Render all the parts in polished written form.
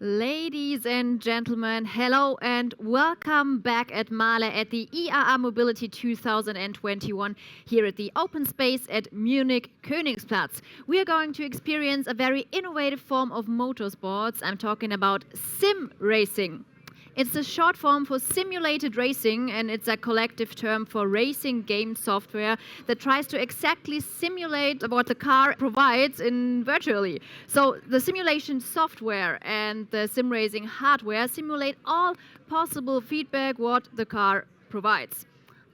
Ladies and gentlemen, hello and welcome back at MAHLE at the IAA Mobility 2021 here at the open space at Munich Königsplatz. We are going to experience a very innovative form of motorsports. I'm talking about sim racing. It's a short form for simulated racing, and it's a collective term for racing game software that tries to exactly simulate what the car provides in virtually. So the simulation software and the sim racing hardware simulate all possible feedback what the car provides,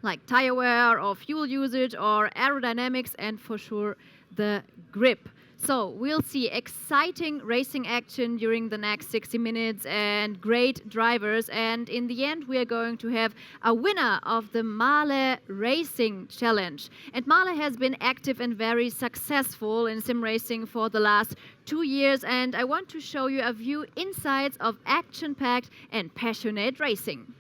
like tire wear or fuel usage or aerodynamics, and for sure the grip. So we'll see exciting racing action during the next 60 minutes and great drivers. And in the end, we are going to have a winner of the MAHLE Racing Challenge. And MAHLE has been active and very successful in sim racing for the last 2 years. And I want to show you a few insights of action-packed and passionate racing.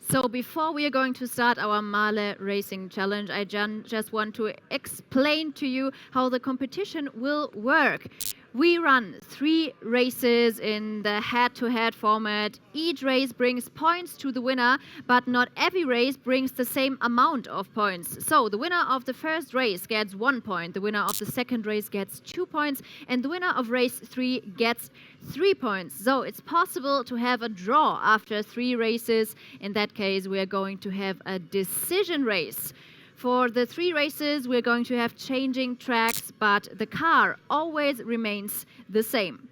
So before we are going to start our MAHLE Racing Challenge, I just want to explain to you how the competition will work. We run 3 races in the head-to-head format. Each race brings points to the winner, but not every race brings the same amount of points. So the winner of the first race gets 1 point, the winner of the second race gets 2 points, and the winner of race 3 gets 3 points. So it's possible to have a draw after 3 races. In that case, we are going to have a decision race. For the 3 races, we're going to have changing tracks, but the car always remains the same.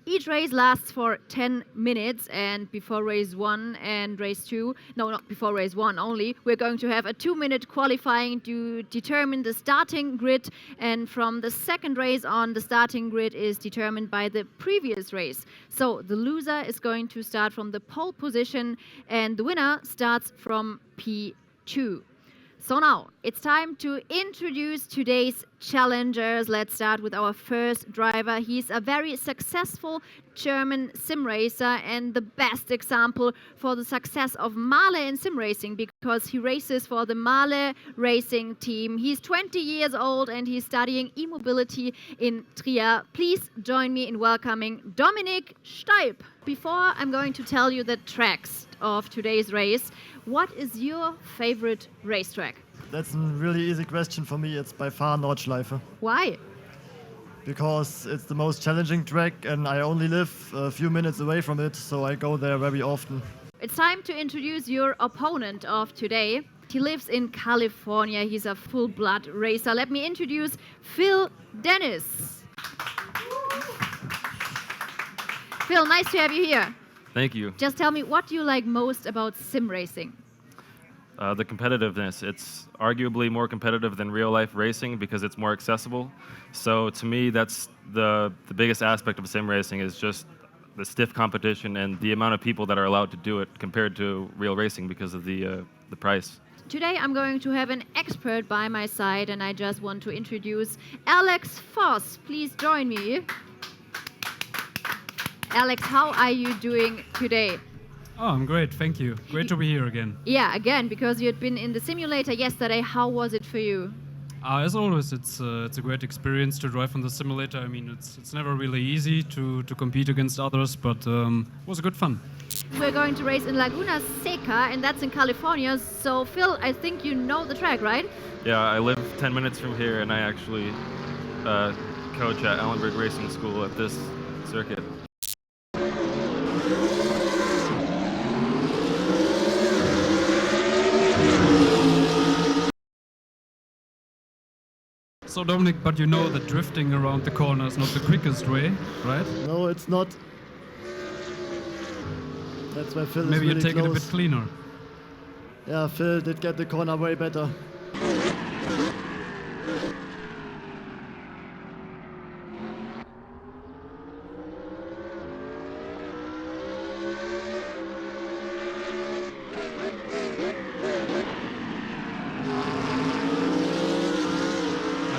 Each race lasts for 10 minutes, and before race 1 and race 2, no, not before race 1 only, we're going to have a 2-minute qualifying to determine the starting grid, and from the second race on, the starting grid is determined by the previous race. So the loser is going to start from the pole position, and the winner starts from P2. So now, it's time to introduce today's challengers. Let's start with our first driver. He's a very successful German sim racer and the best example for the success of MAHLE in sim racing because he races for the MAHLE Racing Team. He's 20 years old and he's studying e-mobility in Trier. Please join me in welcoming Dominik Staib. Before I'm going to tell you the tracks of today's race, what is your favorite racetrack? That's a really easy question for me. It's by far Nordschleife. Why? Because it's the most challenging track and I only live a few minutes away from it, so I go there very often. It's time to introduce your opponent of today. He lives in California. He's a full-blood racer. Let me introduce Phil Dennis. Phil, nice to have you here. Thank you. Just tell me, what do you like most about sim racing? The competitiveness. It's arguably more competitive than real-life racing because it's more accessible. So to me, that's the biggest aspect of sim racing is just the stiff competition and the amount of people that are allowed to do it compared to real racing because of the price. Today I'm going to have an expert by my side and I just want to introduce Alex Voss. Please join me. Alex, how are you doing today? Oh, I'm great, thank you. Great to be here again. Yeah, again, because you had been in the simulator yesterday. How was it for you? As always, it's a great experience to drive on the simulator. I mean, it's never really easy to compete against others, but it was a good fun. We're going to race in Laguna Seca, and that's in California. So, Phil, I think you know the track, right? Yeah, I live 10 minutes from here, and I actually coach at Allenberg Racing School at this circuit. So Dominik, but you know that drifting around the corner is not the quickest way, right? No, it's not. That's why Phil Maybe is really you take close. it a bit cleaner. Yeah, Phil did get the corner way better.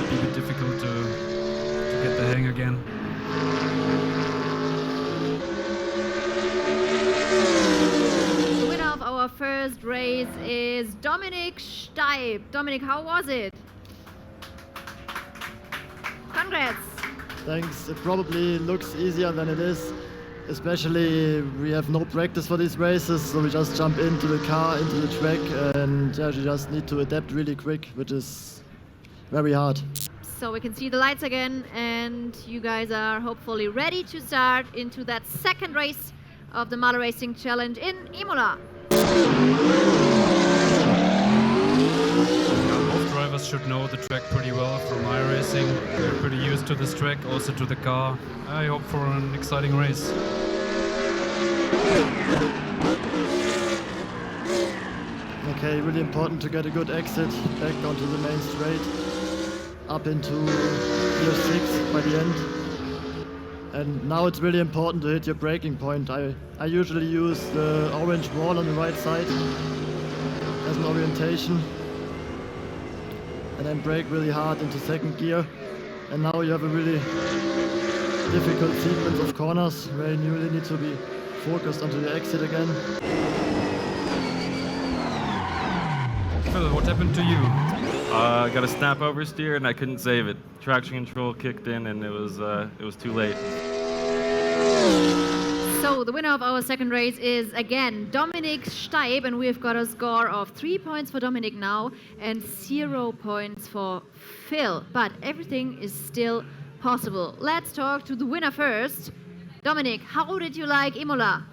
might be a bit difficult to get the hang again. The winner of our first race is Dominik Staib. Dominik, how was it? Congrats. Thanks. It probably looks easier than it is. Especially we have no practice for these races, so we just jump into the car, into the track, and yeah, you just need to adapt really quick, which is very hard. So we can see the lights again, and you guys are hopefully ready to start into that second race of the MAHLE Racing Challenge in Imola. Both drivers should know the track pretty well from iRacing. They're pretty used to this track, also to the car. I hope for an exciting race. Okay, really important to get a good exit back onto the main straight, up into gear 6 by the end. And now it's really important to hit your braking point. I usually use the orange wall on the right side as an orientation, and then brake really hard into second gear. And now you have a really difficult sequence of corners where you really need to be focused onto the exit again. Phil, what happened to you? I got a snap oversteer and I couldn't save it. Traction control kicked in and it was too late. So the winner of our second race is again Dominik Staib, and we've got a score of 3 points for Dominik now and 0 points for Phil. But everything is still possible. Let's talk to the winner first. Dominik, how did you like Imola?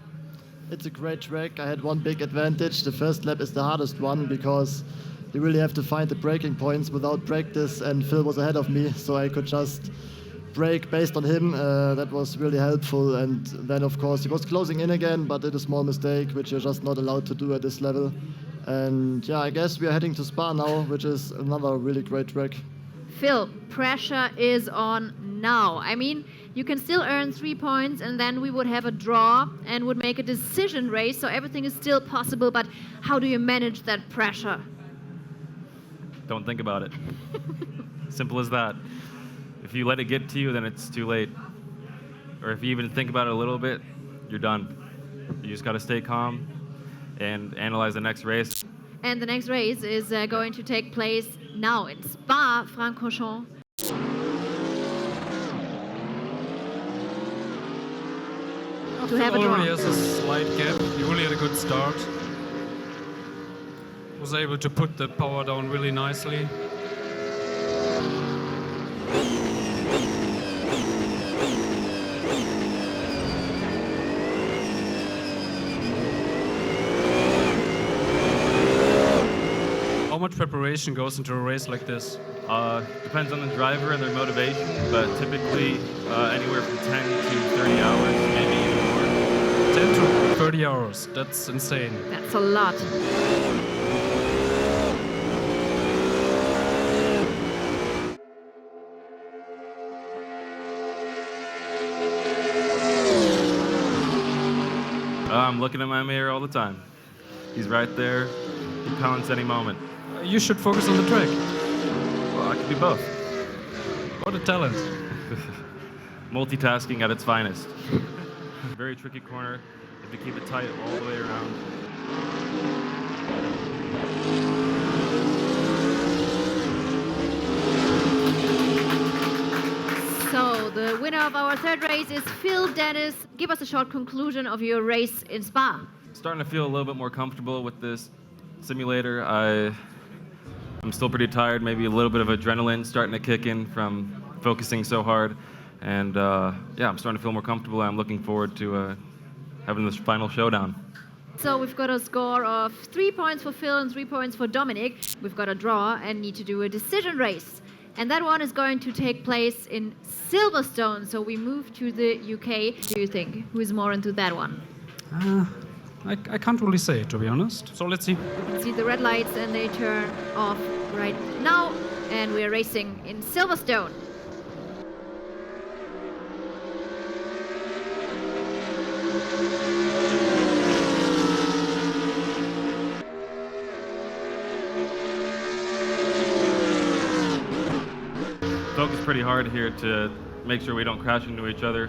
It's a great track. I had one big advantage. The first lap is the hardest one because you really have to find the braking points without practice, and Phil was ahead of me, so I could just brake based on him. That was really helpful. And then, of course, he was closing in again, but did a small mistake, which you're just not allowed to do at this level. And yeah, I guess we are heading to Spa now, which is another really great track. Phil, pressure is on now. I mean, you can still earn 3 points, and then we would have a draw and would make a decision race, so everything is still possible, but how do you manage that pressure? Don't think about it. Simple as that. If you let it get to you, then it's too late. Or if you even think about it a little bit, you're done. You just got to stay calm and analyze the next race. And the next race is going to take place now in Spa-Francorchamps. To have a Phil draw. already has a slight gap. He really had a good start. Was able to put the power down really nicely. How much preparation goes into a race like this? Depends on the driver and their motivation, but typically anywhere from 10 to 30 hours, maybe even more. 10 to 30 hours. That's insane. That's a lot. I'm looking at my mirror all the time. He's right there. He pounds any moment. You should focus on the track. Well, I could be both. What a talent. Multitasking at its finest. Very tricky corner. If you keep it tight all the way around. So the winner of our third race is Phil Dennis. Give us a short conclusion of your race in Spa. Starting to feel a little bit more comfortable with this simulator. I'm still pretty tired, maybe a little bit of adrenaline starting to kick in from focusing so hard. And yeah, I'm starting to feel more comfortable. I'm looking forward to having this final showdown. So we've got a score of 3 points for Phil and 3 points for Dominik. We've got a draw and need to do a decision race. And that one is going to take place in Silverstone. So we move to the UK. What do you think? Who is more into that one? I can't really say, to be honest. So let's see. You can see the red lights and they turn off right now. And we're racing in Silverstone. focus pretty hard here to make sure we don't crash into each other.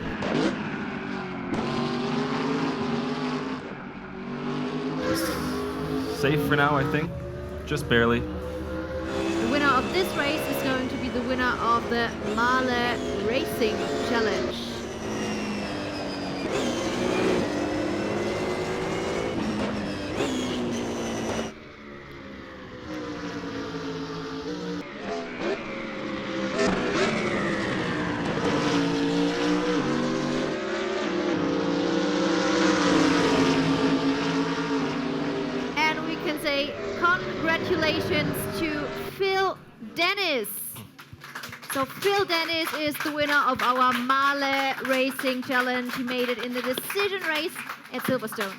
Safe for now, I think. Just barely. The winner of this race is going to be the winner of the MAHLE Racing Challenge. Congratulations to Phil Dennis. So Phil Dennis is the winner of our MAHLE Racing Challenge. He made it in the decision race at Silverstone.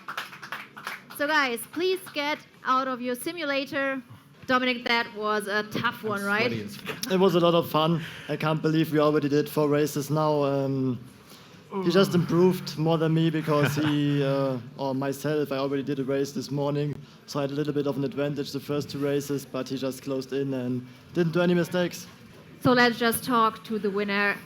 So guys, please get out of your simulator. Dominik, that was a tough one, right? It was a lot of fun. I can't believe we already did 4 races now. He just improved more than me because he, or myself, I already did a race this morning, so I had a little bit of an advantage the first 2 races, but he just closed in and didn't do any mistakes. So let's just talk to the winner.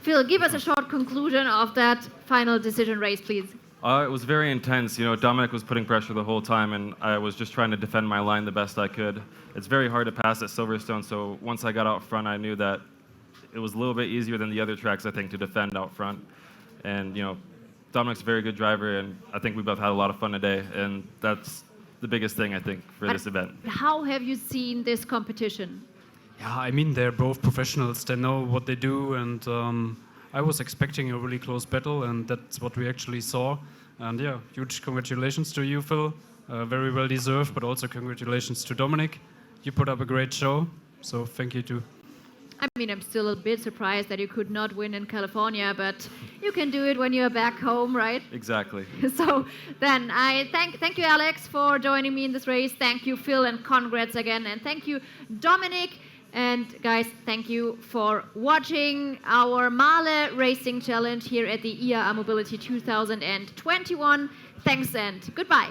Phil, give us a short conclusion of that final decision race, please. It was very intense. You know, Dominik was putting pressure the whole time, and I was just trying to defend my line the best I could. It's very hard to pass at Silverstone, so once I got out front, I knew that it was a little bit easier than the other tracks, I think, to defend out front. And, you know, Dominik's a very good driver, and I think we both had a lot of fun today, and that's the biggest thing, I think, for this event. How have you seen this competition? Yeah, I mean, they're both professionals. They know what they do, and I was expecting a really close battle, and that's what we actually saw. And yeah, huge congratulations to you, Phil. Very well deserved, but also congratulations to Dominik. You put up a great show, so thank you too. I mean, I'm still a bit surprised that you could not win in California, but you can do it when you're back home, right? Exactly. So then I thank you, Alex, for joining me in this race. Thank you, Phil, and congrats again. And thank you, Dominik. And guys, thank you for watching our MAHLE Racing Challenge here at the IAA Mobility 2021. Thanks and goodbye.